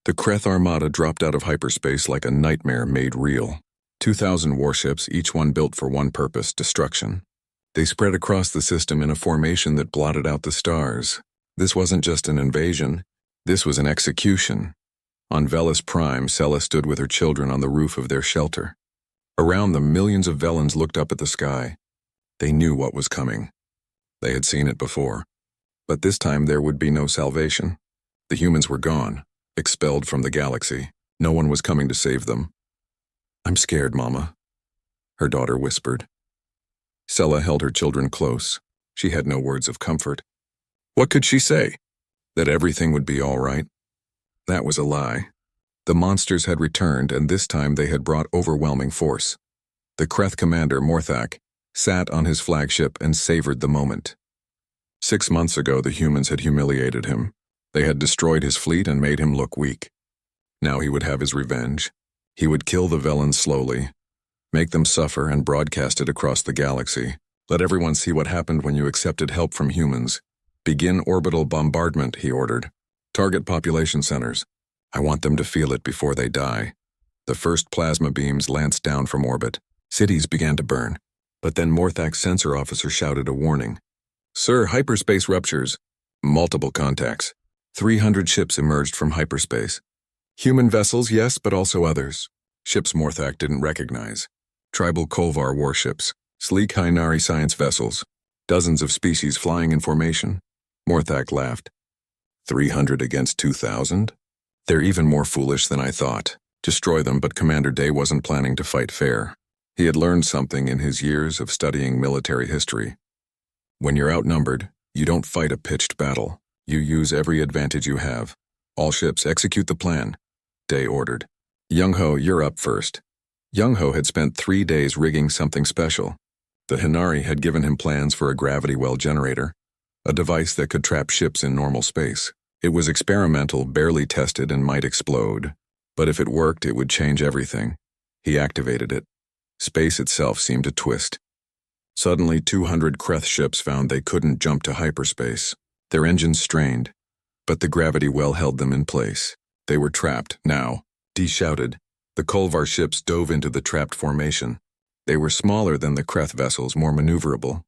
The Kreth Armada dropped out of hyperspace like a nightmare made real. 2,000 warships, each one built for one purpose: destruction. They spread across the system in a formation that blotted out the stars. This wasn't just an invasion, this was an execution. On Velis Prime, Sela stood with her children on the roof of their shelter. Around them, millions of Velans looked up at the sky. They knew what was coming. They had seen it before. But this time there would be no salvation. The humans were gone, expelled from the galaxy. No one was coming to save them. "I'm scared, Mama," her daughter whispered. Sela held her children close. She had no words of comfort. What could she say? That everything would be all right? That was a lie. The monsters had returned, and this time they had brought overwhelming force. The Kreth commander, Morthak, sat on his flagship and savored the moment. 6 months ago, the humans had humiliated him. They had destroyed his fleet and made him look weak. Now he would have his revenge. He would kill the Velans slowly, make them suffer, and broadcast it across the galaxy. Let everyone see what happened when you accepted help from humans. Begin orbital bombardment, he ordered. Target population centers. I want them to feel it before they die. The first plasma beams lanced down from orbit. Cities began to burn. But then Morthak's sensor officer shouted a warning. Sir, hyperspace ruptures. Multiple contacts. 300 ships emerged from hyperspace. Human vessels, yes, but also others. Ships Morthak didn't recognize. Tribal Kolvar warships. Sleek Hynari science vessels. Dozens of species flying in formation. Morthak laughed. 300 against 2,000? They're even more foolish than I thought. Destroy them, but Commander Day wasn't planning to fight fair. He had learned something in his years of studying military history. When you're outnumbered, you don't fight a pitched battle. You use every advantage you have. All ships, execute the plan, Day ordered. Young-Ho, you're up first. Young-Ho had spent 3 days rigging something special. The Hynari had given him plans for a gravity well generator, a device that could trap ships in normal space. It was experimental, barely tested, and might explode. But if it worked, it would change everything. He activated it. Space itself seemed to twist. Suddenly, 200 Kreth ships found they couldn't jump to hyperspace. Their engines strained, but the gravity well held them in place. They were trapped, now. Dee shouted. The Kolvar ships dove into the trapped formation. They were smaller than the Kreth vessels, more maneuverable.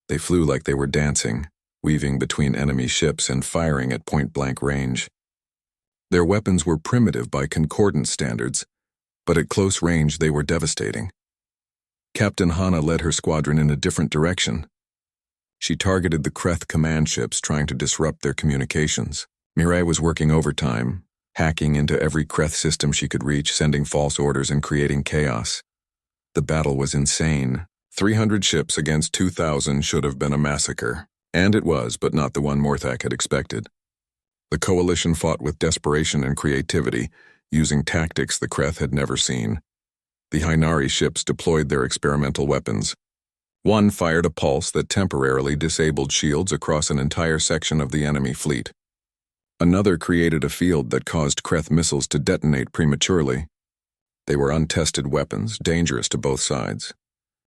They flew like they were dancing, weaving between enemy ships and firing at point-blank range. Their weapons were primitive by concordance standards, but at close range they were devastating. Captain Hana led her squadron in a different direction. She targeted the Kreth command ships, trying to disrupt their communications. Mirai was working overtime, hacking into every Kreth system she could reach, sending false orders and creating chaos. The battle was insane. 300 ships against 2,000 should have been a massacre. And it was, but not the one Morthak had expected. The coalition fought with desperation and creativity, using tactics the Kreth had never seen. The Hynari ships deployed their experimental weapons. One fired a pulse that temporarily disabled shields across an entire section of the enemy fleet. Another created a field that caused Kreth missiles to detonate prematurely. They were untested weapons, dangerous to both sides.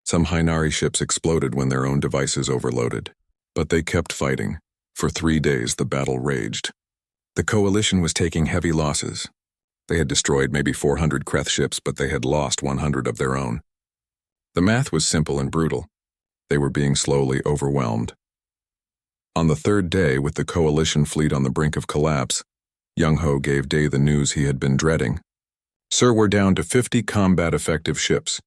Some Hynari ships exploded when their own devices overloaded. But they kept fighting. For 3 days, the battle raged. The coalition was taking heavy losses. They had destroyed maybe 400 Kreth ships, but they had lost 100 of their own. The math was simple and brutal. They were being slowly overwhelmed. On the 3rd day, with the coalition fleet on the brink of collapse, Young-Ho gave Day the news he had been dreading. Sir, we're down to 50 combat-effective ships.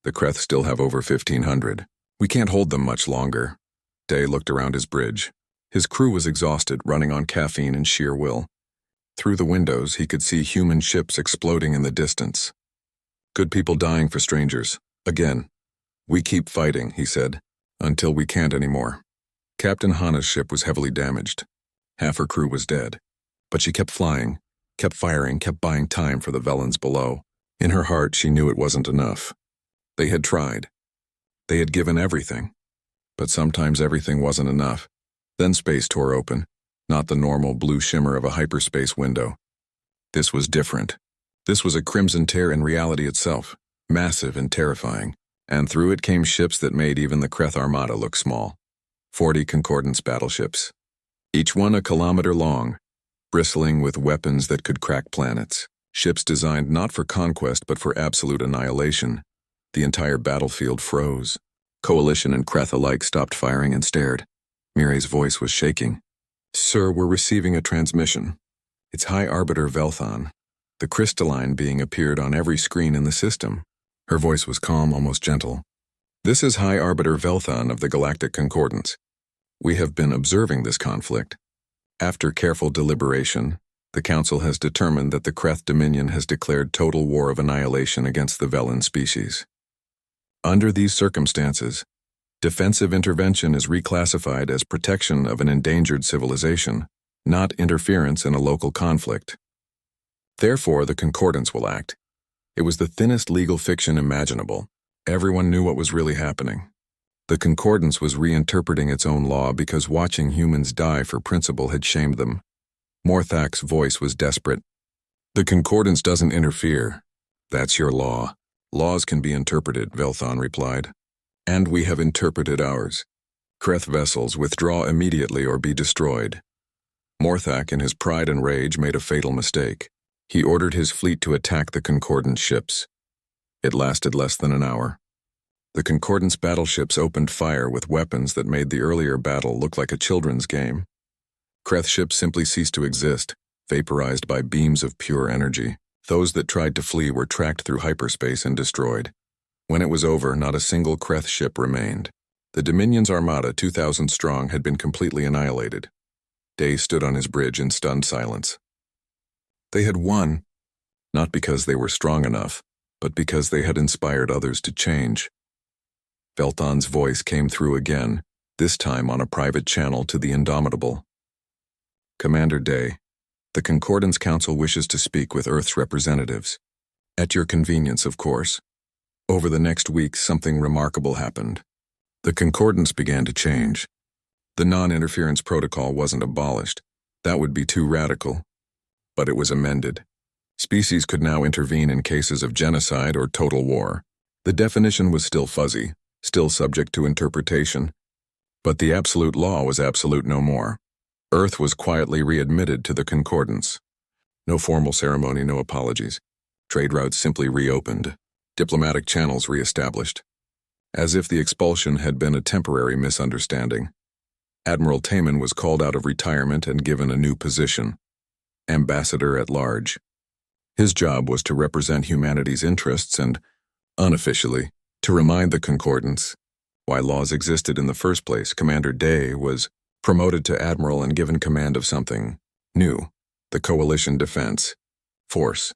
The Kreth still have over 1,500. We can't hold them much longer. Day looked around his bridge. His crew was exhausted, running on caffeine and sheer will. Through the windows, he could see human ships exploding in the distance. Good people dying for strangers. Again. We keep fighting, he said, until we can't anymore. Captain Hana's ship was heavily damaged. Half her crew was dead. But she kept flying, kept firing, kept buying time for the Velans below. In her heart, she knew it wasn't enough. They had tried. They had given everything. But sometimes everything wasn't enough. Then space tore open, not the normal blue shimmer of a hyperspace window. This was different. This was a crimson tear in reality itself, massive and terrifying, and through it came ships that made even the Kreth Armada look small. 40 Concordance battleships, each one a kilometer long, bristling with weapons that could crack planets. Ships designed not for conquest but for absolute annihilation. The entire battlefield froze. Coalition and Kreth alike stopped firing and stared. Mireille's voice was shaking. "Sir, we're receiving a transmission. It's High Arbiter Velthon." The crystalline being appeared on every screen in the system. Her voice was calm, almost gentle. "This is High Arbiter Velthon of the Galactic Concordance. We have been observing this conflict. After careful deliberation, the Council has determined that the Kreth Dominion has declared total war of annihilation against the Velen species. Under these circumstances, defensive intervention is reclassified as protection of an endangered civilization, not interference in a local conflict. Therefore, the Concordance will act. It was the thinnest legal fiction imaginable. Everyone knew what was really happening. The Concordance was reinterpreting its own law because watching humans die for principle had shamed them. Morthak's voice was desperate. "The Concordance doesn't interfere. That's your law. Laws can be interpreted," Velthon replied. "And we have interpreted ours. Kreth vessels withdraw immediately or be destroyed." Morthak, in his pride and rage, made a fatal mistake. He ordered his fleet to attack the Concordance ships. It lasted less than an hour. The Concordance battleships opened fire with weapons that made the earlier battle look like a children's game. Kreth ships simply ceased to exist, vaporized by beams of pure energy. Those that tried to flee were tracked through hyperspace and destroyed. When it was over, not a single Kreth ship remained. The Dominion's armada, 2,000 strong, had been completely annihilated. Day stood on his bridge in stunned silence. They had won, not because they were strong enough, but because they had inspired others to change. Velthon's voice came through again, this time on a private channel to the Indomitable. "Commander Day, the Concordance Council wishes to speak with Earth's representatives. At your convenience, of course. Over the next week, something remarkable happened. The Concordance began to change. The non-interference protocol wasn't abolished. That would be too radical. But it was amended. Species could now intervene in cases of genocide or total war. The definition was still fuzzy, still subject to interpretation. But the absolute law was absolute no more. Earth was quietly readmitted to the Concordance. No formal ceremony, no apologies. Trade routes simply reopened. Diplomatic channels reestablished. As if the expulsion had been a temporary misunderstanding. Admiral Taman was called out of retirement and given a new position. Ambassador at Large. His job was to represent humanity's interests and, unofficially, to remind the Concordance why laws existed in the first place. Commander Day was promoted to Admiral and given command of something new, the Coalition Defense Force.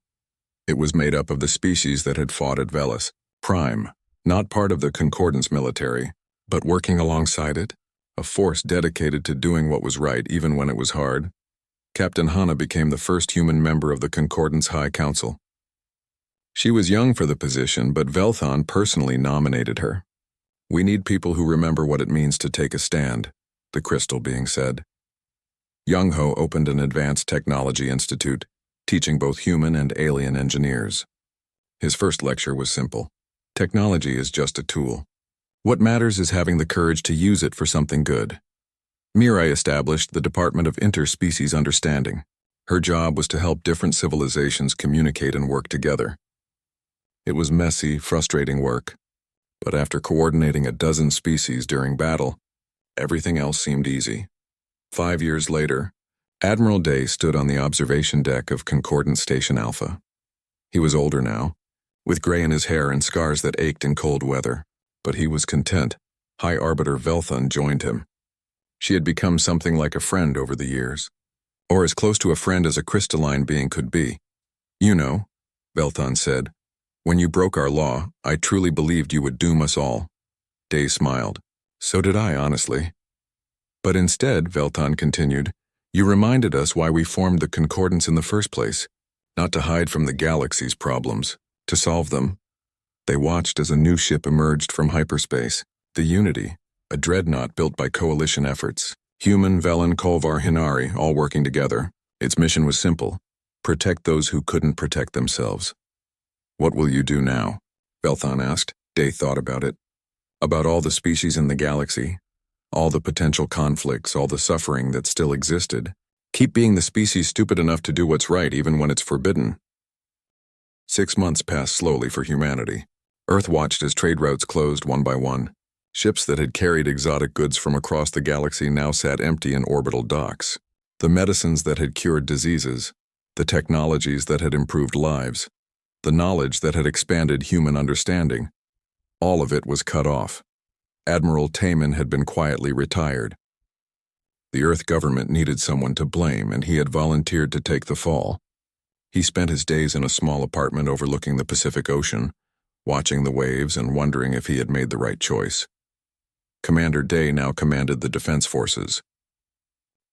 It was made up of the species that had fought at Veles, Prime, not part of the Concordance military, but working alongside it, a force dedicated to doing what was right even when it was hard. Captain Hanna became the first human member of the Concordance High Council. She was young for the position, but Velthon personally nominated her. "We need people who remember what it means to take a stand," the crystal being said. Young-Ho opened an advanced technology institute, teaching both human and alien engineers. His first lecture was simple. Technology is just a tool. What matters is having the courage to use it for something good. Mireille established the Department of Interspecies Understanding. Her job was to help different civilizations communicate and work together. It was messy, frustrating work, but after coordinating a dozen species during battle, everything else seemed easy. 5 years later, Admiral Day stood on the observation deck of Concordance Station Alpha. He was older now, with gray in his hair and scars that ached in cold weather, but he was content. High Arbiter Velthon joined him. She had become something like a friend over the years, or as close to a friend as a crystalline being could be. "You know," Velthon said, "when you broke our law, I truly believed you would doom us all." Day smiled. "So did I, honestly. But instead," Velthon continued, "you reminded us why we formed the Concordance in the first place, not to hide from the galaxy's problems, to solve them." They watched as a new ship emerged from hyperspace, the Unity, a dreadnought built by coalition efforts. Human, Velen, Kolvar, Hinari, all working together. Its mission was simple: protect those who couldn't protect themselves. "What will you do now?" Velthon asked. Day thought about it. About all the species in the galaxy, all the potential conflicts, all the suffering that still existed. Keep being the species stupid enough to do what's right even when it's forbidden. 6 months passed slowly for humanity. Earth watched as trade routes closed one by one. Ships that had carried exotic goods from across the galaxy now sat empty in orbital docks. The medicines that had cured diseases, the technologies that had improved lives, the knowledge that had expanded human understanding, all of it was cut off. Admiral Taman had been quietly retired. The Earth government needed someone to blame, and he had volunteered to take the fall. He spent his days in a small apartment overlooking the Pacific Ocean, watching the waves and wondering if he had made the right choice. Commander Day now commanded the defense forces.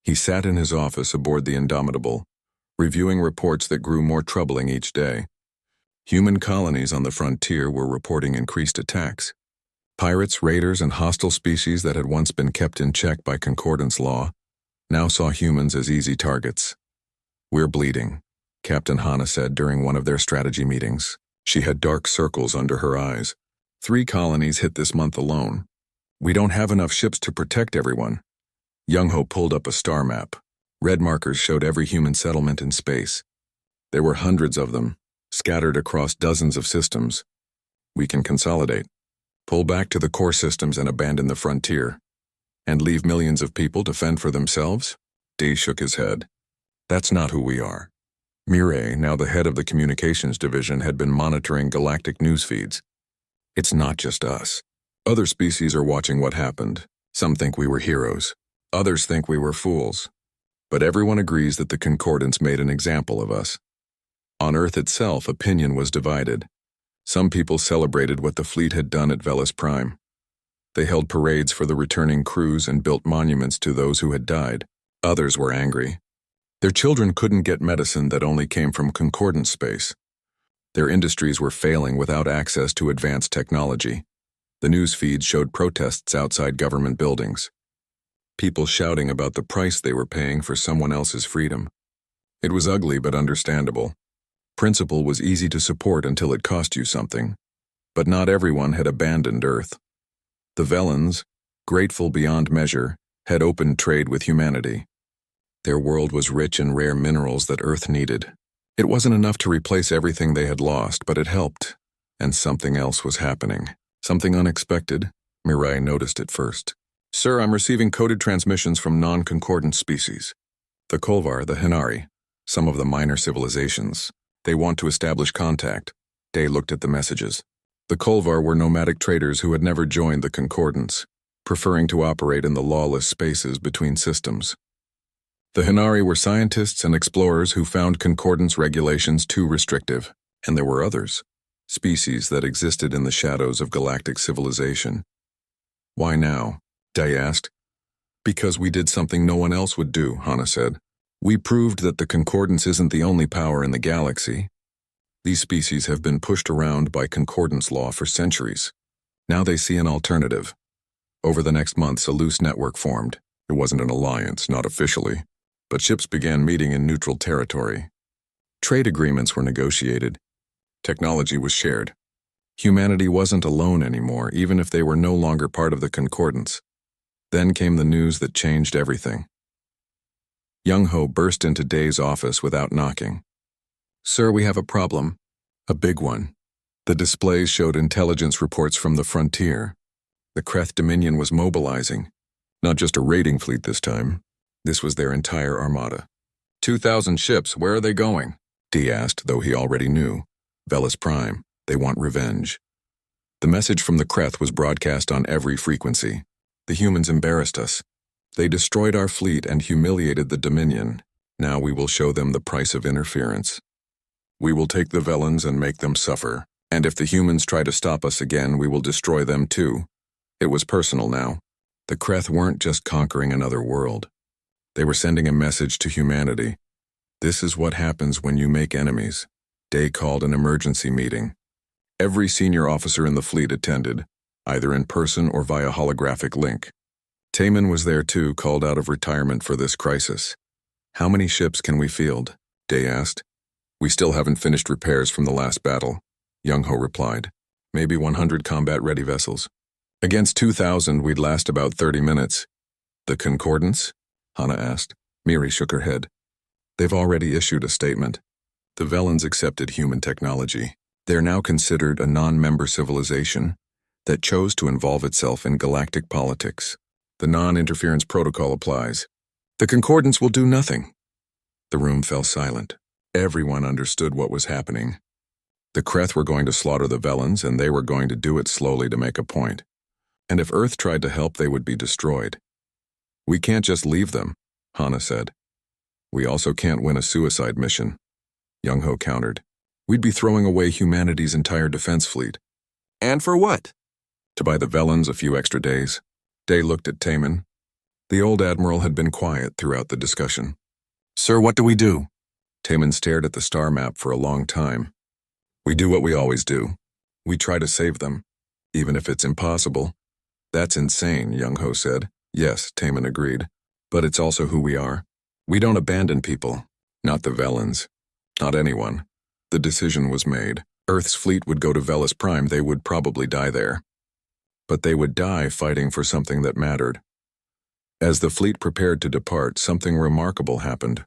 He sat in his office aboard the Indomitable, reviewing reports that grew more troubling each day. Human colonies on the frontier were reporting increased attacks. Pirates, raiders, and hostile species that had once been kept in check by concordance law now saw humans as easy targets. "We're bleeding," Captain Hana said during one of their strategy meetings. She had dark circles under her eyes. 3 colonies hit this month alone. "We don't have enough ships to protect everyone." Young-Ho pulled up a star map. Red markers showed every human settlement in space. There were hundreds of them, scattered across dozens of systems. "We can consolidate. Pull back to the core systems and abandon the frontier. And leave millions of people to fend for themselves?" Day shook his head. "That's not who we are." Mireille, now the head of the communications division, had been monitoring galactic news feeds. "It's not just us. Other species are watching what happened. Some think we were heroes. Others think we were fools. But everyone agrees that the Concordance made an example of us." On Earth itself, opinion was divided. Some people celebrated what the fleet had done at Velis Prime. They held parades for the returning crews and built monuments to those who had died. Others were angry. Their children couldn't get medicine that only came from Concordance space. Their industries were failing without access to advanced technology. The news feeds showed protests outside government buildings. People shouting about the price they were paying for someone else's freedom. It was ugly but understandable. Principle was easy to support until it cost you something. But not everyone had abandoned Earth. The Velans, grateful beyond measure, had opened trade with humanity. Their world was rich in rare minerals that Earth needed. It wasn't enough to replace everything they had lost, but it helped. And something else was happening. Something unexpected. Mirai noticed it first. "Sir, I'm receiving coded transmissions from non-concordant species. The Kolvar, the Hinari, some of the minor civilizations. They want to establish contact." Day looked at the messages. The Kolvar were nomadic traders who had never joined the Concordance, preferring to operate in the lawless spaces between systems. The Hinari were scientists and explorers who found Concordance regulations too restrictive. And there were others, species that existed in the shadows of galactic civilization. "Why now?" Day asked. "Because we did something no one else would do," Hana said. "We proved that the Concordance isn't the only power in the galaxy. These species have been pushed around by Concordance law for centuries. Now they see an alternative." Over the next months, a loose network formed. It wasn't an alliance, not officially, but ships began meeting in neutral territory. Trade agreements were negotiated. Technology was shared. Humanity wasn't alone anymore, even if they were no longer part of the Concordance. Then came the news that changed everything. Young-Ho burst into Day's office without knocking. "Sir, we have a problem. A big one." The displays showed intelligence reports from the frontier. The Kreth Dominion was mobilizing. Not just a raiding fleet this time. This was their entire armada. 2,000 ships, where are they going?" Dee asked, though he already knew. "Velis Prime. They want revenge." The message from the Kreth was broadcast on every frequency. "The humans embarrassed us. They destroyed our fleet and humiliated the Dominion. Now we will show them the price of interference. We will take the Velans and make them suffer. And if the humans try to stop us again, we will destroy them too." It was personal now. The Kreth weren't just conquering another world. They were sending a message to humanity. This is what happens when you make enemies. Day called an emergency meeting. Every senior officer in the fleet attended, either in person or via holographic link. Taman was there too, called out of retirement for this crisis. "How many ships can we field?" Day asked. "We still haven't finished repairs from the last battle," Young-Ho replied. "Maybe 100 combat-ready vessels. Against 2,000, we'd last about 30 minutes. "The Concordance?" Hana asked. Miri shook her head. They've already issued a statement. The Velans accepted human technology. They're now considered a non-member civilization that chose to involve itself in galactic politics. The non-interference protocol applies. The Concordance will do nothing. The room fell silent. Everyone understood what was happening. The Kreth were going to slaughter the Velans, and they were going to do it slowly to make a point. And if Earth tried to help, they would be destroyed. We can't just leave them, Hana said. We also can't win a suicide mission, Young-Ho countered. We'd be throwing away humanity's entire defense fleet. And for what? To buy the Velans a few extra days. Day looked at Taman. The old admiral had been quiet throughout the discussion. Sir, what do we do? Taman stared at the star map for a long time. We do what we always do. We try to save them, even if it's impossible. That's insane, Young-Ho said. Yes, Taman agreed. But it's also who we are. We don't abandon people. Not the Velans. Not anyone. The decision was made. Earth's fleet would go to Velis Prime. They would probably die there. But they would die fighting for something that mattered. As the fleet prepared to depart, something remarkable happened.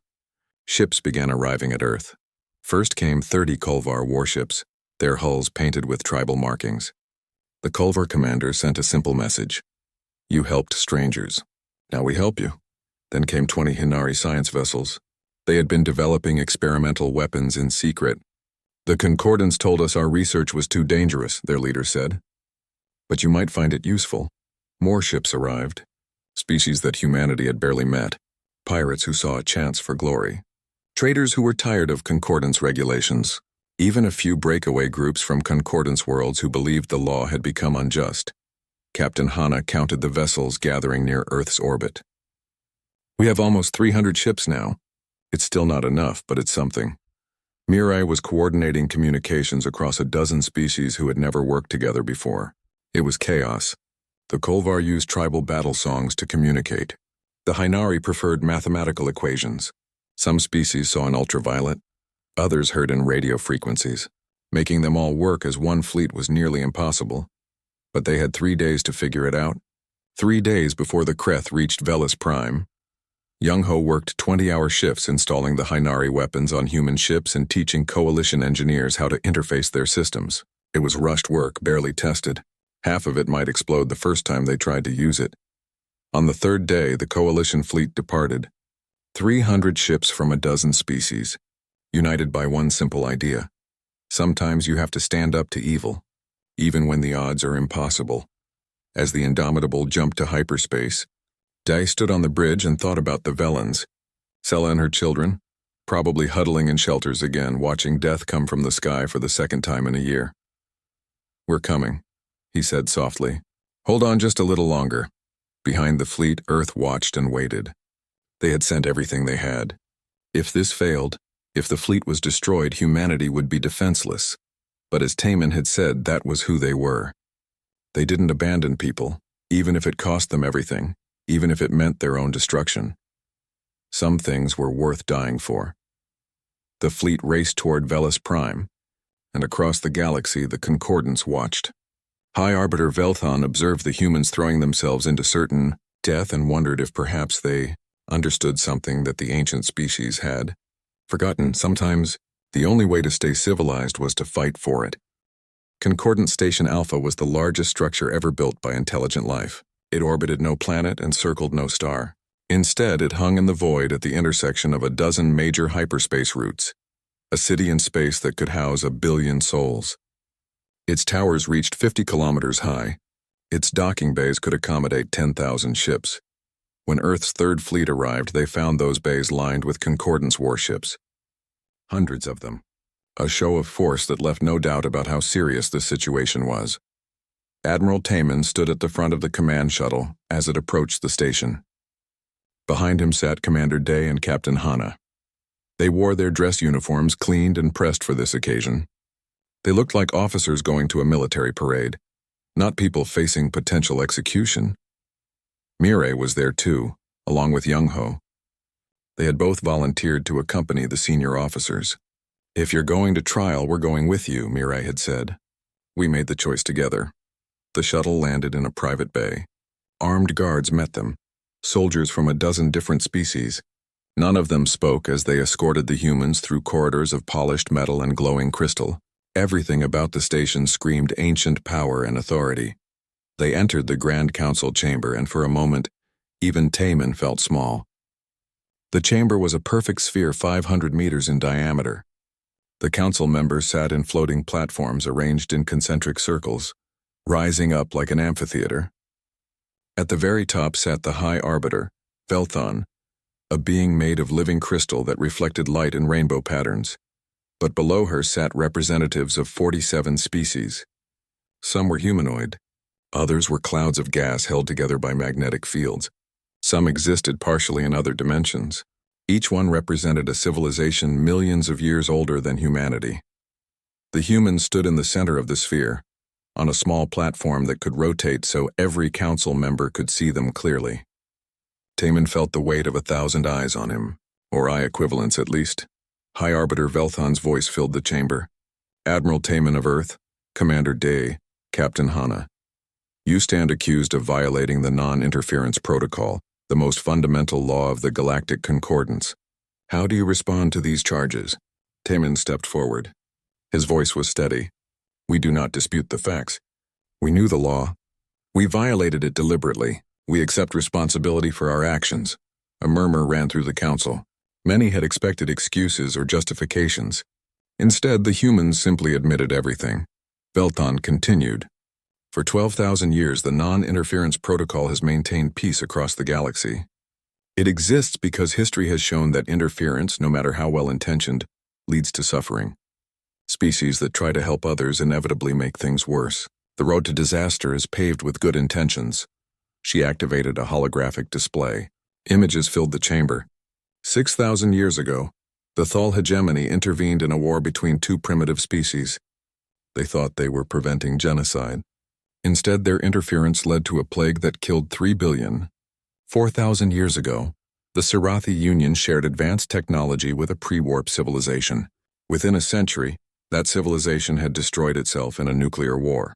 Ships began arriving at Earth. First came 30 Kulvar warships, their hulls painted with tribal markings. The Kulvar commander sent a simple message. You helped strangers. Now we help you. Then came 20 Hinari science vessels. They had been developing experimental weapons in secret. The Concordance told us our research was too dangerous, their leader said. But you might find it useful. More ships arrived. Species that humanity had barely met. Pirates who saw a chance for glory. Traders who were tired of Concordance regulations. Even a few breakaway groups from Concordance worlds who believed the law had become unjust. Captain Hana counted the vessels gathering near Earth's orbit. We have almost 300 ships now. It's still not enough, but it's something. Mirai was coordinating communications across a dozen species who had never worked together before. It was chaos. The Kulvar used tribal battle songs to communicate. The Hinari preferred mathematical equations. Some species saw in ultraviolet. Others heard in radio frequencies. Making them all work as one fleet was nearly impossible. But they had 3 days to figure it out. 3 days before the Kreth reached Velis Prime. Young-Ho worked 20-hour shifts installing the Hinari weapons on human ships and teaching coalition engineers how to interface their systems. It was rushed work, barely tested. Half of it might explode the first time they tried to use it. On the 3rd day, the coalition fleet departed. 300 ships from a dozen species, united by one simple idea. Sometimes you have to stand up to evil, even when the odds are impossible. As the Indomitable jumped to hyperspace, Dai stood on the bridge and thought about the Velans. Sella and her children, probably huddling in shelters again, watching death come from the sky for the 2nd time in a year. We're coming, he said softly. Hold on just a little longer. Behind the fleet, Earth watched and waited. They had sent everything they had. If this failed, if the fleet was destroyed, humanity would be defenseless. But as Taman had said, that was who they were. They didn't abandon people, even if it cost them everything, even if it meant their own destruction. Some things were worth dying for. The fleet raced toward Velis Prime, and across the galaxy the Concordance watched. High Arbiter Velthon observed the humans throwing themselves into certain death and wondered if perhaps they understood something that the ancient species had forgotten. Sometimes the only way to stay civilized was to fight for it. Concordance Station Alpha was the largest structure ever built by intelligent life. It orbited no planet and circled no star. Instead, it hung in the void at the intersection of a dozen major hyperspace routes, a city in space that could house 1 billion souls. Its towers reached 50 kilometers high. Its docking bays could accommodate 10,000 ships. When Earth's 3rd fleet arrived, they found those bays lined with Concordance warships. Hundreds of them. A show of force that left no doubt about how serious the situation was. Admiral Taman stood at the front of the command shuttle as it approached the station. Behind him sat Commander Day and Captain Hana. They wore their dress uniforms, cleaned and pressed for this occasion. They looked like officers going to a military parade, not people facing potential execution. Mirai was there too, along with Young-Ho. They had both volunteered to accompany the senior officers. If you're going to trial, we're going with you, Mirai had said. We made the choice together. The shuttle landed in a private bay. Armed guards met them, soldiers from a dozen different species. None of them spoke as they escorted the humans through corridors of polished metal and glowing crystal. Everything about the station screamed ancient power and authority. They entered the Grand Council chamber, and for a moment, even Taman felt small. The chamber was a perfect sphere 500 meters in diameter. The council members sat in floating platforms arranged in concentric circles, rising up like an amphitheater. At the very top sat the High Arbiter, Velthon, a being made of living crystal that reflected light in rainbow patterns. But below her sat representatives of 47 species. Some were humanoid. Others were clouds of gas held together by magnetic fields. Some existed partially in other dimensions. Each one represented a civilization millions of years older than humanity. The humans stood in the center of the sphere, on a small platform that could rotate so every council member could see them clearly. Taman felt the weight of 1,000 eyes on him, or eye equivalents at least. High Arbiter Velthon's voice filled the chamber. Admiral Taman of Earth, Commander Day, Captain Hana. You stand accused of violating the non-interference protocol, the most fundamental law of the Galactic Concordance. How do you respond to these charges? Taman stepped forward. His voice was steady. We do not dispute the facts. We knew the law. We violated it deliberately. We accept responsibility for our actions. A murmur ran through the council. Many had expected excuses or justifications. Instead, the humans simply admitted everything. Velthon continued. For 12,000 years, the non-interference protocol has maintained peace across the galaxy. It exists because history has shown that interference, no matter how well-intentioned, leads to suffering. Species that try to help others inevitably make things worse. The road to disaster is paved with good intentions. She activated a holographic display. Images filled the chamber. 6,000 years ago, the Thal hegemony intervened in a war between two primitive species. They thought they were preventing genocide. Instead, their interference led to a plague that killed 3 billion. 4,000 years ago, the Sarathi Union shared advanced technology with a pre-warp civilization. Within a century, that civilization had destroyed itself in a nuclear war.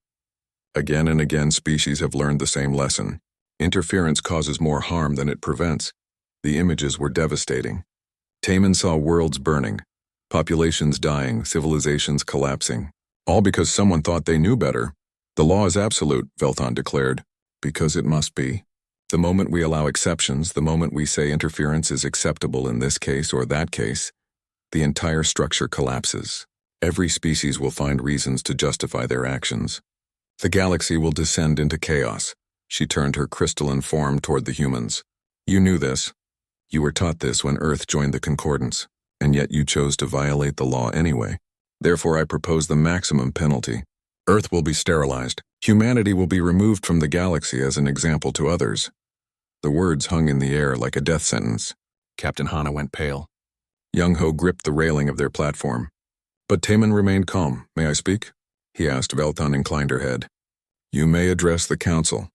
Again and again, species have learned the same lesson. Interference causes more harm than it prevents. The images were devastating. Taman saw worlds burning, populations dying, civilizations collapsing, all because someone thought they knew better. The law is absolute, Velthon declared, because it must be. The moment we allow exceptions, the moment we say interference is acceptable in this case or that case, the entire structure collapses. Every species will find reasons to justify their actions. The galaxy will descend into chaos. She turned her crystalline form toward the humans. You knew this. You were taught this when Earth joined the Concordance, and yet you chose to violate the law anyway. Therefore, I propose the maximum penalty. Earth will be sterilized. Humanity will be removed from the galaxy as an example to others. The words hung in the air like a death sentence. Captain Hana went pale. Young-Ho gripped the railing of their platform. But Taman remained calm. May I speak? He asked. Velthon inclined her head. You may address the council.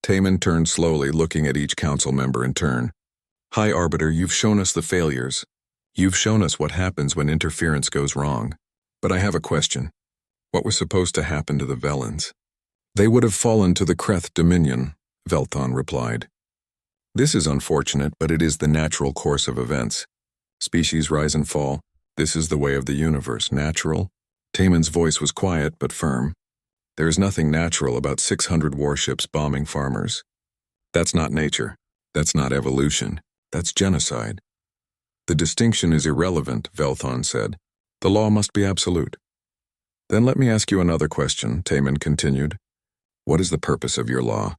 Taman turned slowly, looking at each council member in turn. High Arbiter, you've shown us the failures. You've shown us what happens when interference goes wrong. But I have a question. What was supposed to happen to the Velans? They would have fallen to the Kreth Dominion, Velthon replied. This is unfortunate, but it is the natural course of events. Species rise and fall. This is the way of the universe. Natural? Taman's voice was quiet but firm. There is nothing natural about 600 warships bombing farmers. That's not nature. That's not evolution. That's genocide. The distinction is irrelevant, Velthon said. The law must be absolute. Then let me ask you another question, Taman continued. What is the purpose of your law?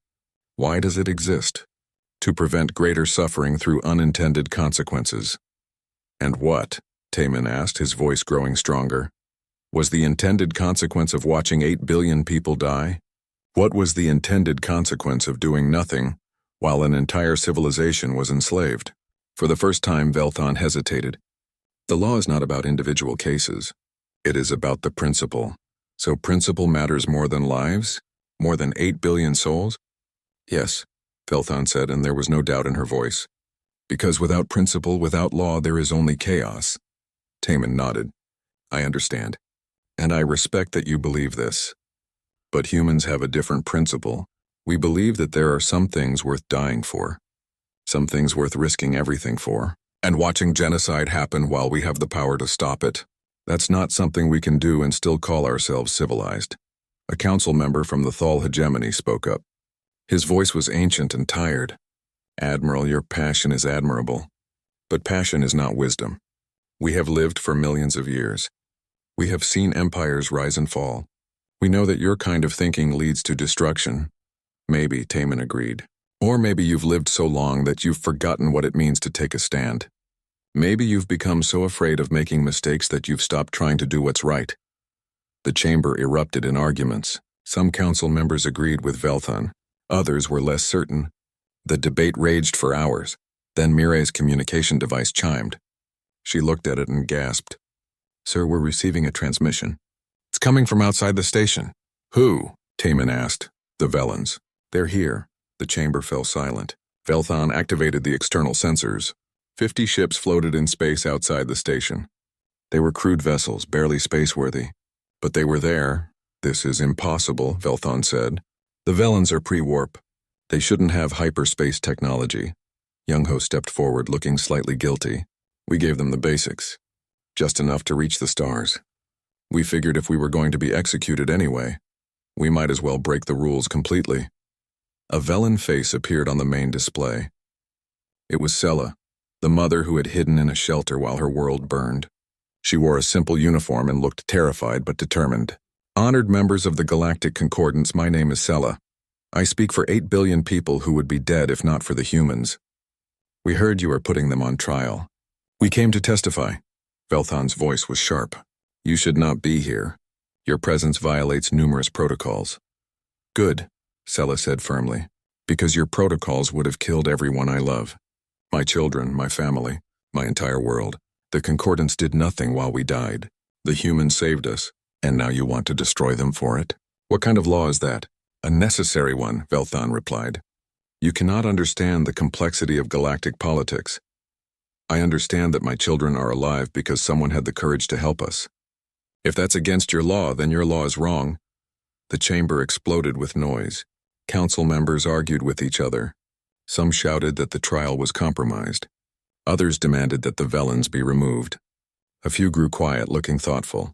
Why does it exist? To prevent greater suffering through unintended consequences. And what, Taman asked, his voice growing stronger, was the intended consequence of watching 8 billion people die? What was the intended consequence of doing nothing while an entire civilization was enslaved? For the first time, Velthon hesitated. The law is not about individual cases. It is about the principle. So principle matters more than lives? More than 8 billion souls? Yes, Velthon said, and there was no doubt in her voice. Because without principle, without law, there is only chaos. Taman nodded. I understand. And I respect that you believe this. But humans have a different principle. We believe that there are some things worth dying for. Some things worth risking everything for. And watching genocide happen while we have the power to stop it. That's not something we can do and still call ourselves civilized. A council member from the Thal hegemony spoke up. His voice was ancient and tired. Admiral, your passion is admirable. But passion is not wisdom. We have lived for millions of years. We have seen empires rise and fall. We know that your kind of thinking leads to destruction. Maybe, Taman agreed. Or maybe you've lived so long that you've forgotten what it means to take a stand. Maybe you've become so afraid of making mistakes that you've stopped trying to do what's right. The chamber erupted in arguments. Some council members agreed with Velthan. Others were less certain. The debate raged for hours. Then Mireille's communication device chimed. She looked at it and gasped. Sir, we're receiving a transmission. It's coming from outside the station. Who? Taman asked. The Velans. They're here. The chamber fell silent. Velthan activated the external sensors. 50 ships floated in space outside the station. They were crude vessels, barely spaceworthy. But they were there. This is impossible, Velthan said. The Velans are pre-warp. They shouldn't have hyperspace technology. Young-Ho stepped forward, looking slightly guilty. We gave them the basics. Just enough to reach the stars. We figured if we were going to be executed anyway, we might as well break the rules completely. A Velan face appeared on the main display. It was Sela, the mother who had hidden in a shelter while her world burned. She wore a simple uniform and looked terrified but determined. Honored members of the Galactic Concordance, my name is Sela. I speak for 8 billion people who would be dead if not for the humans. We heard you are putting them on trial. We came to testify. Velthan's voice was sharp. You should not be here. Your presence violates numerous protocols. Good, Sela said firmly, because your protocols would have killed everyone I love. My children, my family, my entire world. The Concordance did nothing while we died. The humans saved us, and now you want to destroy them for it? What kind of law is that? A necessary one, Velthan replied. You cannot understand the complexity of galactic politics. I understand that my children are alive because someone had the courage to help us. If that's against your law, then your law is wrong. The chamber exploded with noise. Council members argued with each other. Some shouted that the trial was compromised. Others demanded that the Velans be removed. A few grew quiet, looking thoughtful.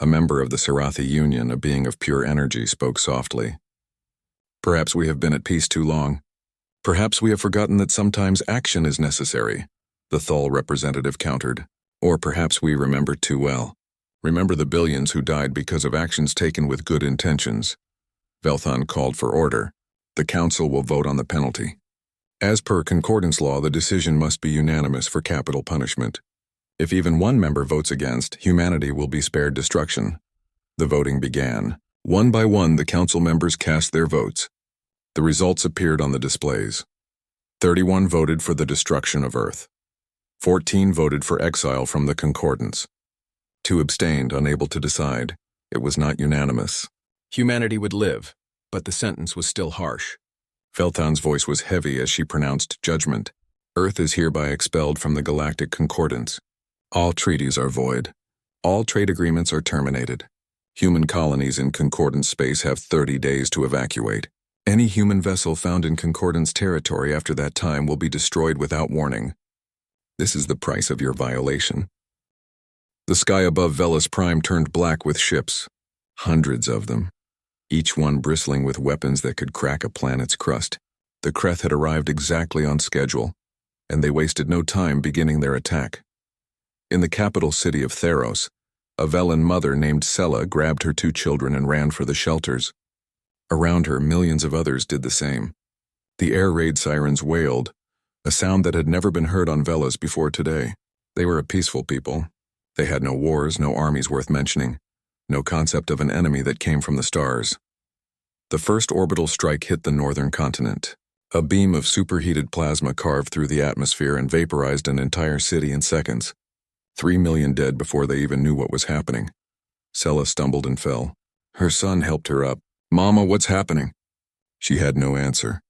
A member of the Sarathi Union, a being of pure energy, spoke softly. Perhaps we have been at peace too long. Perhaps we have forgotten that sometimes action is necessary, the Thal representative countered. Or perhaps we remember too well. Remember the billions who died because of actions taken with good intentions. Velthan called for order. The council will vote on the penalty. As per Concordance law, the decision must be unanimous for capital punishment. If even one member votes against, humanity will be spared destruction. The voting began. One by one, the council members cast their votes. The results appeared on the displays. 31 voted for the destruction of Earth. 14 voted for exile from the Concordance. 2 abstained, unable to decide. It was not unanimous. Humanity would live, but the sentence was still harsh. Velthan's voice was heavy as she pronounced judgment. Earth is hereby expelled from the Galactic Concordance. All treaties are void. All trade agreements are terminated. Human colonies in Concordance space have 30 days to evacuate. Any human vessel found in Concordance territory after that time will be destroyed without warning. This is the price of your violation. The sky above Velas Prime turned black with ships. Hundreds of them. Each one bristling with weapons that could crack a planet's crust. The Kreth had arrived exactly on schedule, and they wasted no time beginning their attack. In the capital city of Theros, a Velan mother named Sela grabbed her 2 children and ran for the shelters. Around her, millions of others did the same. The air raid sirens wailed, a sound that had never been heard on Velas before today. They were a peaceful people. They had no wars, no armies worth mentioning, no concept of an enemy that came from the stars. The first orbital strike hit the northern continent. A beam of superheated plasma carved through the atmosphere and vaporized an entire city in seconds. 3 million dead before they even knew what was happening. Sela stumbled and fell. Her son helped her up. Mama, what's happening? She had no answer.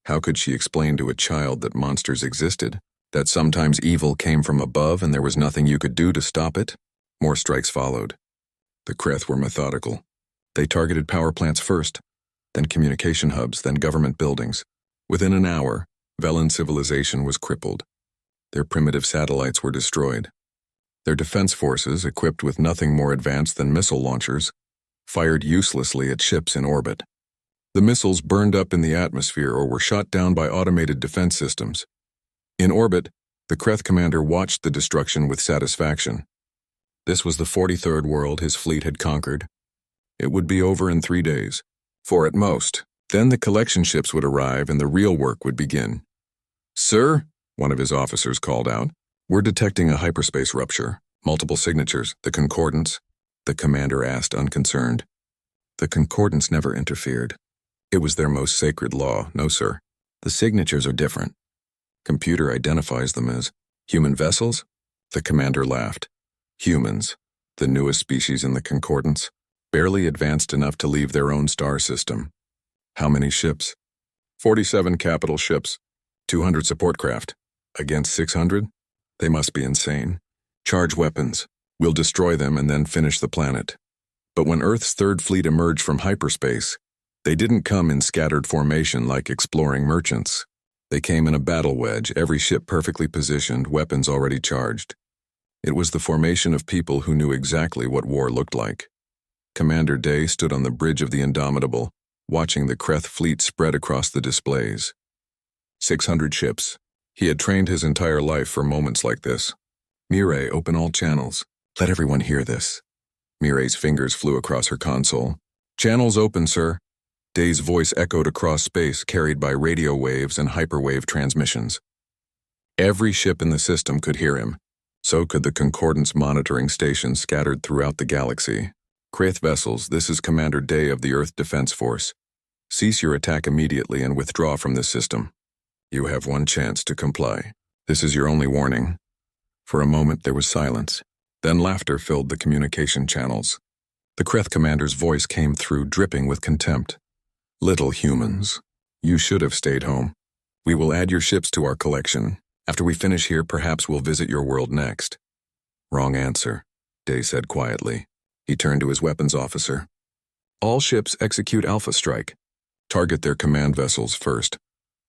How could she explain to a child that monsters existed? That sometimes evil came from above and there was nothing you could do to stop it? More strikes followed. The Kreth were methodical. They targeted power plants first, then communication hubs, then government buildings. Within an hour, Velan civilization was crippled. Their primitive satellites were destroyed. Their defense forces, equipped with nothing more advanced than missile launchers, fired uselessly at ships in orbit. The missiles burned up in the atmosphere or were shot down by automated defense systems. In orbit, the Kreth commander watched the destruction with satisfaction. This was the 43rd world his fleet had conquered. It would be over in 3 days, 4 at most. Then the collection ships would arrive and the real work would begin. "Sir," one of his officers called out, "we're detecting a hyperspace rupture. Multiple signatures, the concordance." The commander asked, unconcerned. The concordance never interfered. It was their most sacred law. "No, sir. The signatures are different. Computer identifies them as human vessels." The commander laughed. Humans, the newest species in the concordance, barely advanced enough to leave their own star system. How many ships? 47 capital ships, 200 support craft. Against 600? They must be insane. Charge weapons. We'll destroy them and then finish the planet. But when Earth's third fleet emerged from hyperspace, they didn't come in scattered formation like exploring merchants. They came in a battle wedge, every ship perfectly positioned, weapons already charged. It was the formation of people who knew exactly what war looked like. Commander Day stood on the bridge of the Indomitable, watching the Kreth fleet spread across the displays. 600 ships. He had trained his entire life for moments like this. "Mireille, open all channels. Let everyone hear this." Mireille's fingers flew across her console. "Channels open, sir." Day's voice echoed across space, carried by radio waves and hyperwave transmissions. Every ship in the system could hear him. So could the Concordance monitoring stations scattered throughout the galaxy. "Kreth vessels, this is Commander Day of the Earth Defense Force. Cease your attack immediately and withdraw from this system. You have one chance to comply. This is your only warning." For a moment there was silence. Then laughter filled the communication channels. The Kreth commander's voice came through, dripping with contempt. "Little humans, you should have stayed home. We will add your ships to our collection. After we finish here, perhaps we'll visit your world next." "Wrong answer," Day said quietly. He turned to his weapons officer. "All ships execute Alpha Strike. Target their command vessels first.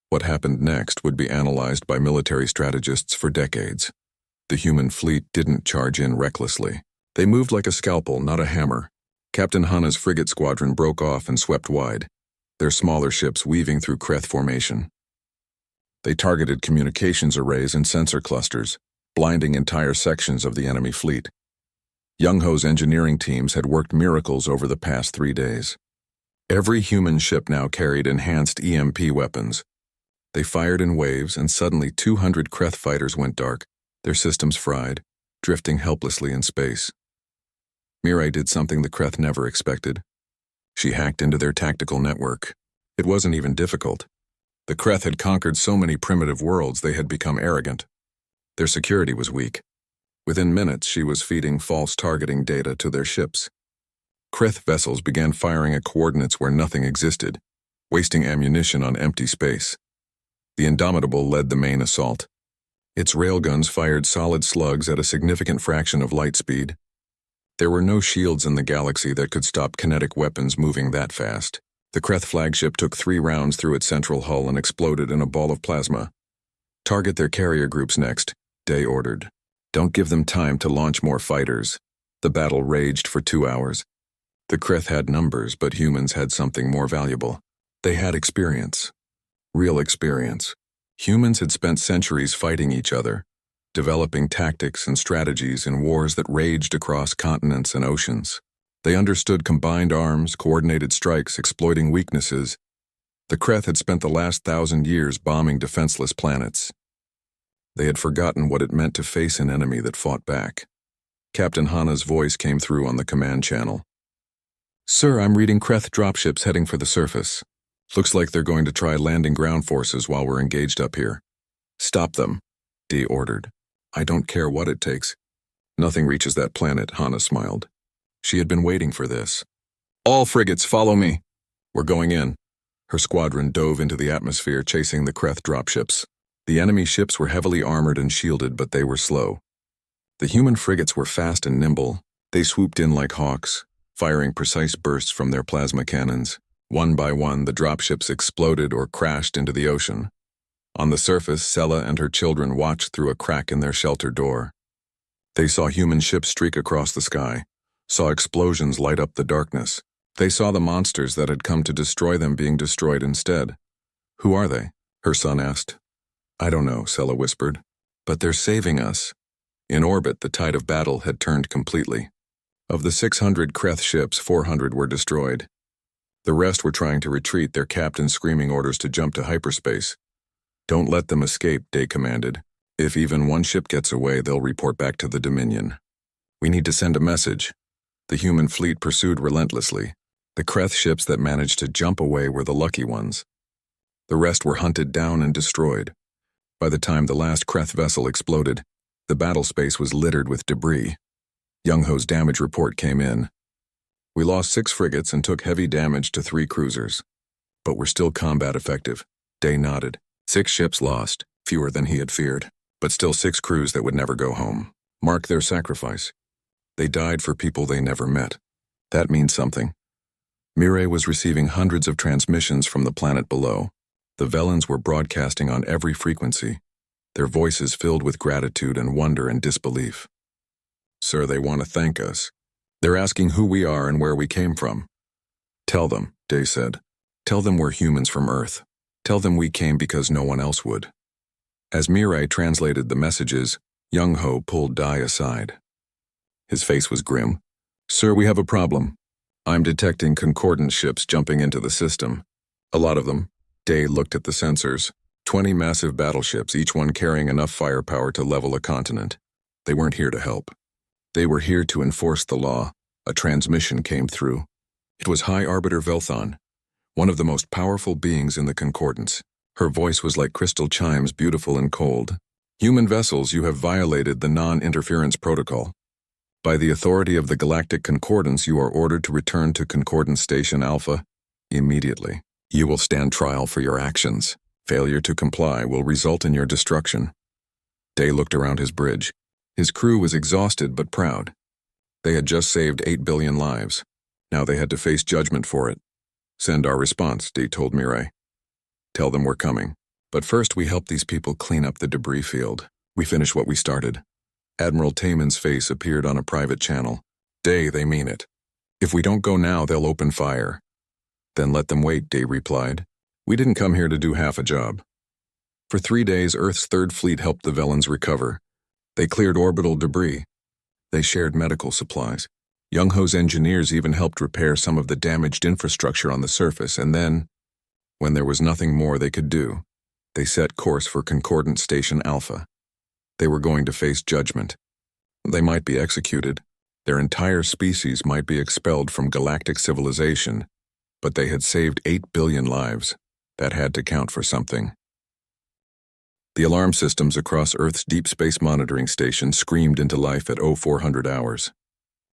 What happened next would be analyzed by military strategists for decades." The human fleet didn't charge in recklessly. They moved like a scalpel, not a hammer. Captain Hanna's frigate squadron broke off and swept wide, their smaller ships weaving through Kreth formation. They targeted communications arrays and sensor clusters, blinding entire sections of the enemy fleet. Young Ho's engineering teams had worked miracles over the past 3 days. Every human ship now carried enhanced EMP weapons. They fired in waves, and suddenly 200 Kreth fighters went dark, their systems fried, drifting helplessly in space. Mireille did something the Kreth never expected. She hacked into their tactical network. It wasn't even difficult. The Kreth had conquered so many primitive worlds they had become arrogant. Their security was weak. Within minutes, she was feeding false targeting data to their ships. Kreth vessels began firing at coordinates where nothing existed, wasting ammunition on empty space. The Indomitable led the main assault. Its railguns fired solid slugs at a significant fraction of light speed. There were no shields in the galaxy that could stop kinetic weapons moving that fast. The Kreth flagship took 3 rounds through its central hull and exploded in a ball of plasma. "Target their carrier groups next," Day ordered. "Don't give them time to launch more fighters." The battle raged for 2 hours. The Kreth had numbers, but humans had something more valuable. They had experience. Real experience. Humans had spent centuries fighting each other, developing tactics and strategies in wars that raged across continents and oceans. They understood combined arms, coordinated strikes, exploiting weaknesses. The Kreth had spent the last 1,000 years bombing defenseless planets. They had forgotten what it meant to face an enemy that fought back. Captain Hanna's voice came through on the command channel. "Sir, I'm reading Kreth dropships heading for the surface. Looks like they're going to try landing ground forces while we're engaged up here." "Stop them," Dee ordered. "I don't care what it takes." "Nothing reaches that planet," Hanna smiled. She had been waiting for this. "All frigates, follow me. We're going in." Her squadron dove into the atmosphere, chasing the Kreth dropships. The enemy ships were heavily armored and shielded, but they were slow. The human frigates were fast and nimble. They swooped in like hawks, firing precise bursts from their plasma cannons. One by one, the dropships exploded or crashed into the ocean. On the surface, Sella and her children watched through a crack in their shelter door. They saw human ships streak across the sky, saw explosions light up the darkness. They saw the monsters that had come to destroy them being destroyed instead. "Who are they?" her son asked. "I don't know," Sella whispered. "But they're saving us." In orbit, the tide of battle had turned completely. Of the 600 Kreth ships, 400 were destroyed. The rest were trying to retreat, their captains screaming orders to jump to hyperspace. "Don't let them escape," Day commanded. "If even one ship gets away, they'll report back to the Dominion. We need to send a message." The human fleet pursued relentlessly. The Kreth ships that managed to jump away were the lucky ones. The rest were hunted down and destroyed. By the time the last Kreth vessel exploded, the battle space was littered with debris. Young-Ho's damage report came in. "We lost 6 frigates and took heavy damage to 3 cruisers. But we're still combat effective." Day nodded. 6 ships lost, fewer than he had feared, but still 6 crews that would never go home. Mark their sacrifice. They died for people they never met. That means something. Mireille was receiving hundreds of transmissions from the planet below. The Velans were broadcasting on every frequency, their voices filled with gratitude and wonder and disbelief. "Sir, they want to thank us. They're asking who we are and where we came from." "Tell them," Day said. "Tell them we're humans from Earth. Tell them we came because no one else would." As Mireille translated the messages, Young-Ho pulled Dai aside. His face was grim. "Sir, we have a problem. I'm detecting concordant ships jumping into the system. A lot of them." Day looked at the sensors. 20 massive battleships, each one carrying enough firepower to level a continent. They weren't here to help. They were here to enforce the law. A transmission came through. It was High Arbiter Velthon, one of the most powerful beings in the Concordance. Her voice was like crystal chimes, beautiful and cold. "Human vessels, you have violated the non-interference protocol. By the authority of the Galactic Concordance, you are ordered to return to Concordance Station Alpha immediately. You will stand trial for your actions. Failure to comply will result in your destruction." Day looked around his bridge. His crew was exhausted but proud. They had just saved 8 billion lives. Now they had to face judgment for it. "Send our response," Day told Mireille. "Tell them we're coming. But first we help these people clean up the debris field. We finish what we started." Admiral Taman's face appeared on a private channel. "Day, they mean it. If we don't go now, they'll open fire." "Then let them wait," Day replied. "We didn't come here to do half a job." For 3 days, Earth's Third Fleet helped the Velans recover. They cleared orbital debris. They shared medical supplies. Young-Ho's engineers even helped repair some of the damaged infrastructure on the surface, and then, when there was nothing more they could do, they set course for Concordant Station Alpha. They were going to face judgment. They might be executed. Their entire species might be expelled from galactic civilization, but they had saved 8 billion lives. That had to count for something. The alarm systems across Earth's deep space monitoring station screamed into life at 0400 hours.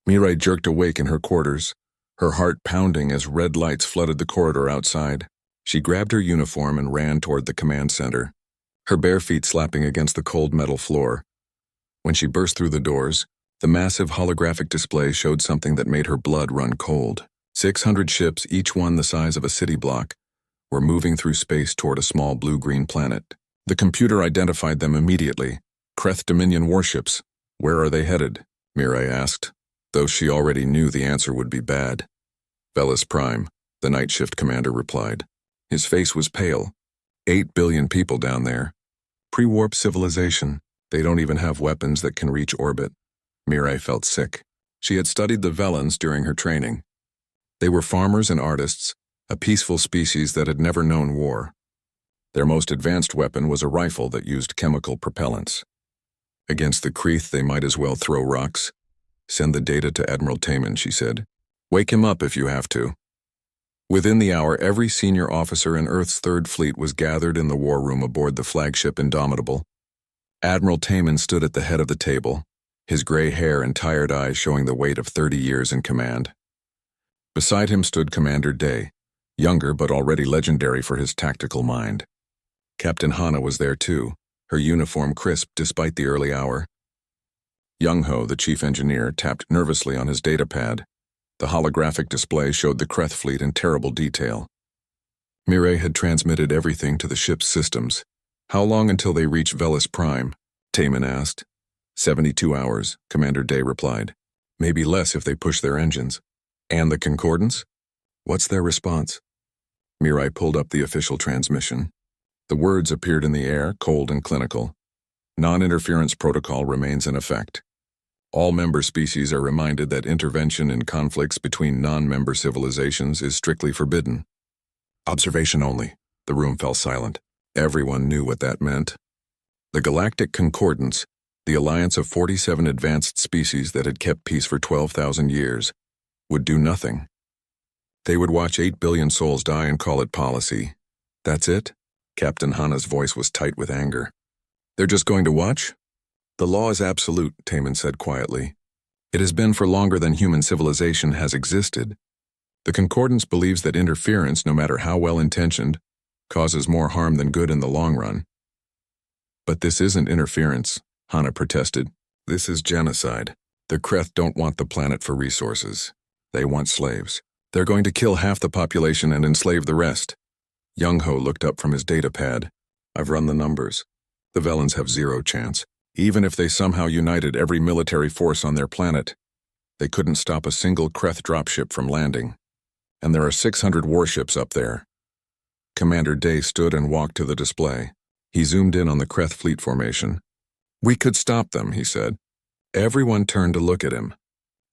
Mireille jerked awake in her quarters, her heart pounding as red lights flooded the corridor outside. She grabbed her uniform and ran toward the command center, her bare feet slapping against the cold metal floor. When she burst through the doors, the massive holographic display showed something that made her blood run cold. 600 ships, each one the size of a city block, were moving through space toward a small blue-green planet. The computer identified them immediately. Kreth Dominion warships. "Where are they headed?" Mireille asked, though she already knew the answer would be bad. "Velis Prime," the night shift commander replied. His face was pale. 8 billion people down there. Pre-warp civilization. They don't even have weapons that can reach orbit. Mireille felt sick. She had studied the Velans during her training. They were farmers and artists, a peaceful species that had never known war. Their most advanced weapon was a rifle that used chemical propellants. Against the Kreth, they might as well throw rocks. "Send the data to Admiral Taman," she said. "Wake him up if you have to." Within the hour, every senior officer in Earth's Third Fleet was gathered in the war room aboard the flagship Indomitable. Admiral Taman stood at the head of the table, his gray hair and tired eyes showing the weight of 30 years in command. Beside him stood Commander Day, younger but already legendary for his tactical mind. Captain Hana was there too, her uniform crisp despite the early hour. Young-Ho, the chief engineer, tapped nervously on his datapad. The holographic display showed the Kreth fleet in terrible detail. Mireille had transmitted everything to the ship's systems, How long until they reach Velis Prime? Taman asked. 72 hours, Commander Day replied. Maybe less if they push their engines. And the Concordance? What's their response? Mirai pulled up the official transmission. The words appeared in the air, cold and clinical. Non-interference protocol remains in effect. All member species are reminded that intervention in conflicts between non-member civilizations is strictly forbidden. Observation only. The room fell silent. Everyone knew what that meant. The Galactic Concordance, the alliance of 47 advanced species that had kept peace for 12,000 years, would do nothing. They would watch 8 billion souls die and call it policy. That's it? Captain Hana's voice was tight with anger. They're just going to watch? The law is absolute, Taman said quietly. It has been for longer than human civilization has existed. The Concordance believes that interference, no matter how well-intentioned, causes more harm than good in the long run. But this isn't interference, Hana protested. This is genocide. The Kreth don't want the planet for resources. They want slaves. They're going to kill half the population and enslave the rest. Young-Ho looked up from his data pad. I've run the numbers. The Velans have zero chance. Even if they somehow united every military force on their planet, they couldn't stop a single Kreth dropship from landing. And there are 600 warships up there. Commander Day stood and walked to the display. He zoomed in on the Kreth fleet formation. We could stop them, he said. Everyone turned to look at him.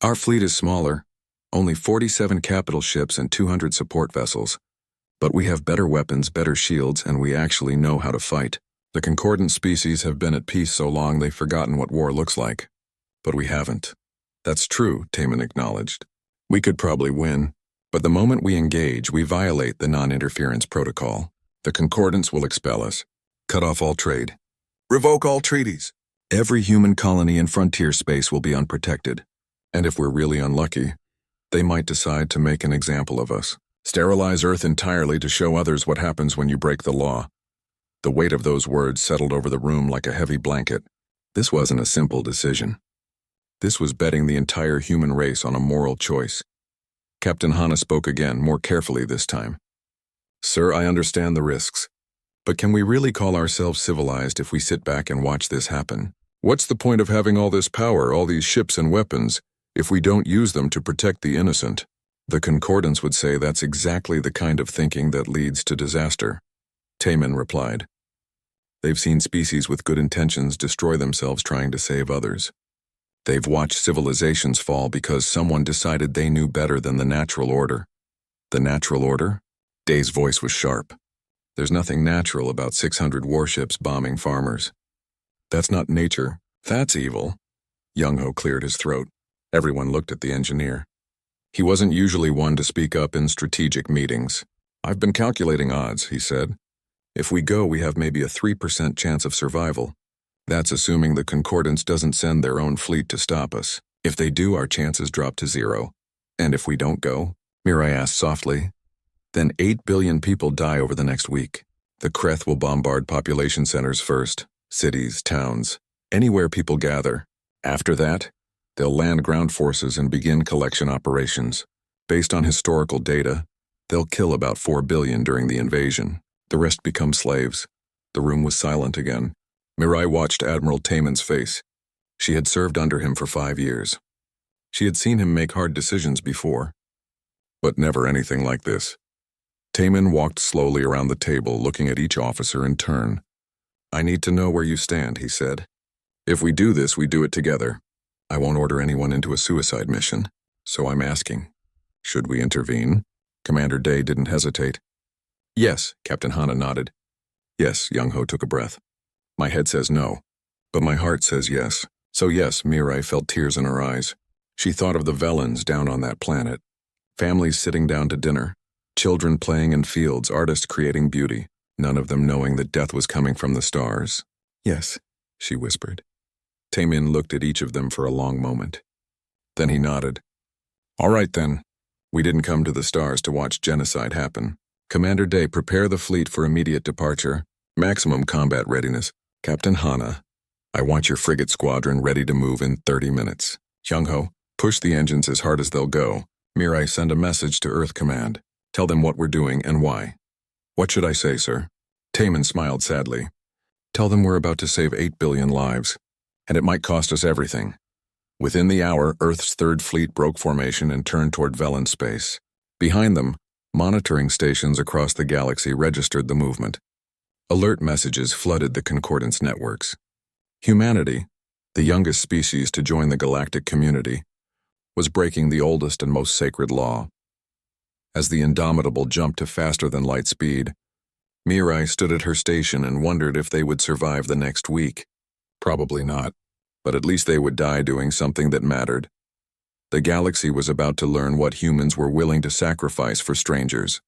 Our fleet is smaller, only 47 capital ships and 200 support vessels. But we have better weapons, better shields, and we actually know how to fight. The concordant species have been at peace so long they've forgotten what war looks like. But we haven't. That's true, Taman acknowledged. We could probably win, but the moment we engage, we violate the non-interference protocol. The concordance will expel us, cut off all trade, revoke all treaties. Every human colony in frontier space will be unprotected. And if we're really unlucky, they might decide to make an example of us. Sterilize Earth entirely to show others what happens when you break the law. The weight of those words settled over the room like a heavy blanket. This wasn't a simple decision. This was betting the entire human race on a moral choice. Captain Hana spoke again, more carefully this time. Sir, I understand the risks. But can we really call ourselves civilized if we sit back and watch this happen? What's the point of having all this power, all these ships and weapons, if we don't use them to protect the innocent? The concordance would say that's exactly the kind of thinking that leads to disaster. Taman replied. They've seen species with good intentions destroy themselves trying to save others. They've watched civilizations fall because someone decided they knew better than the natural order. The natural order? Day's voice was sharp. There's nothing natural about 600 warships bombing farmers. That's not nature. That's evil. Young-Ho cleared his throat. Everyone looked at the engineer. He wasn't usually one to speak up in strategic meetings. I've been calculating odds, he said. If we go, we have maybe a 3% chance of survival. That's assuming the Concordance doesn't send their own fleet to stop us. If they do, our chances drop to 0. And if we don't go, Mirai asked softly, then 8 billion people die over the next week. The Kreth will bombard population centers first, cities, towns, anywhere people gather. After that, they'll land ground forces and begin collection operations. Based on historical data, they'll kill about 4 billion during the invasion. The rest become slaves. The room was silent again. Mirai watched Admiral Taman's face. She had served under him for 5 years. She had seen him make hard decisions before, but never anything like this. Taman walked slowly around the table, looking at each officer in turn. I need to know where you stand, he said. If we do this, we do it together. I won't order anyone into a suicide mission, so I'm asking, should we intervene? Commander Day didn't hesitate. Yes, Captain Hana nodded. Yes, Young-Ho took a breath. My head says no, but my heart says yes. So yes, Mirai felt tears in her eyes. She thought of the Velans down on that planet. Families sitting down to dinner. Children playing in fields, artists creating beauty. None of them knowing that death was coming from the stars. Yes, she whispered. Taman looked at each of them for a long moment. Then he nodded. All right then. We didn't come to the stars to watch genocide happen. Commander Day, prepare the fleet for immediate departure. Maximum combat readiness. Captain Hana, I want your frigate squadron ready to move in 30 minutes. Young-Ho, push the engines as hard as they'll go. Mirai, send a message to Earth Command. Tell them what we're doing and why. What should I say, sir? Taman smiled sadly. Tell them we're about to save 8 billion lives, and it might cost us everything. Within the hour, Earth's third fleet broke formation and turned toward Velen space. Behind them, monitoring stations across the galaxy registered the movement. Alert messages flooded the concordance networks. Humanity, the youngest species to join the galactic community, was breaking the oldest and most sacred law. As the Indomitable jumped to faster-than-light speed, Mirai stood at her station and wondered if they would survive the next week. Probably not, but at least they would die doing something that mattered. The galaxy was about to learn what humans were willing to sacrifice for strangers.